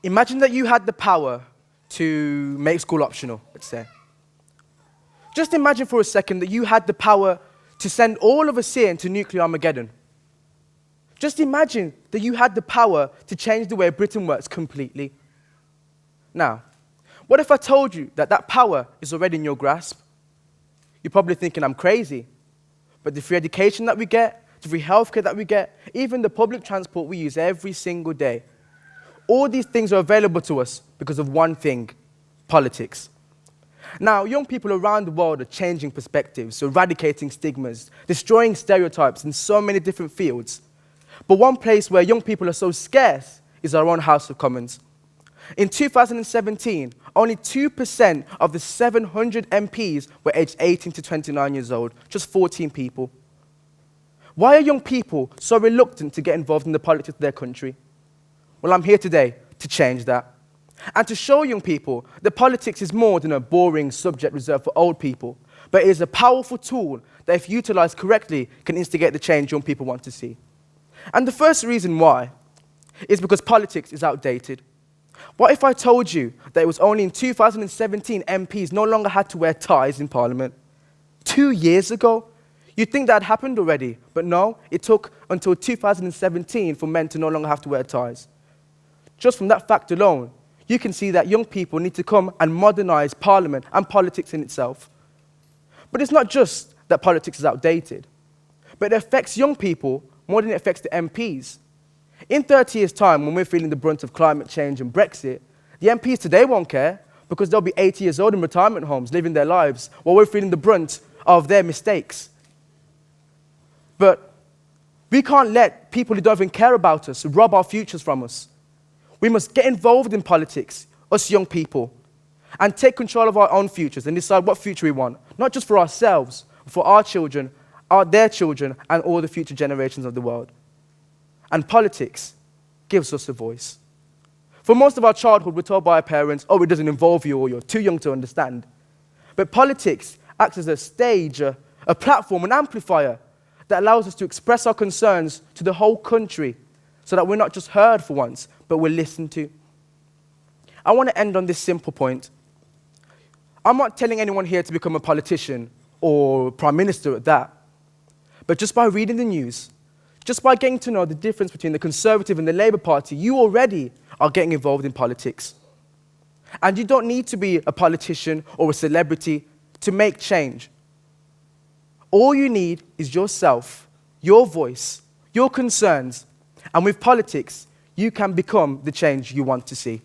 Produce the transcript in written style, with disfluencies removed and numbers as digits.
Imagine that you had the power to make school optional, let's say. Just imagine for a second that you had the power to send all of us here into nuclear Armageddon. Just imagine that you had the power to change the way Britain works completely. Now, what if I told you that that power is already in your grasp? You're probably thinking I'm crazy. But the free education that we get, the free healthcare that we get, even the public transport we use every single day, all these things are available to us because of one thing: politics. Now, young people around the world are changing perspectives, eradicating stigmas, destroying stereotypes in so many different fields. But one place where young people are so scarce is our own House of Commons. In 2017, only 2% of the 700 MPs were aged 18 to 29 years old, just 14 people. Why are young people so reluctant to get involved in the politics of their country? Well, I'm here today to change that. And to show young people that politics is more than a boring subject reserved for old people, but it is a powerful tool that, if utilised correctly, can instigate the change young people want to see. And the first reason why is because politics is outdated. What if I told you that it was only in 2017 MPs no longer had to wear ties in Parliament? 2 years ago? You'd think that had happened already, but no, it took until 2017 for men to no longer have to wear ties. Just from that fact alone, you can see that young people need to come and modernise Parliament and politics in itself. But it's not just that politics is outdated, but it affects young people more than it affects the MPs. In 30 years' time, when we're feeling the brunt of climate change and Brexit, the MPs today won't care because they'll be 80 years old in retirement homes living their lives while we're feeling the brunt of their mistakes. But we can't let people who don't even care about us rob our futures from us. We must get involved in politics, us young people, and take control of our own futures and decide what future we want, not just for ourselves, but for our children, their children, and all the future generations of the world. And politics gives us a voice. For most of our childhood, we're told by our parents, oh, it doesn't involve you, or you're too young to understand. But politics acts as a stage, a platform, an amplifier that allows us to express our concerns to the whole country so that we're not just heard for once, but we're listened to. I want to end on this simple point. I'm not telling anyone here to become a politician or prime minister at that. But just by reading the news, just by getting to know the difference between the Conservative and the Labour Party, you already are getting involved in politics. And you don't need to be a politician or a celebrity to make change. All you need is yourself, your voice, your concerns, and with politics, you can become the change you want to see.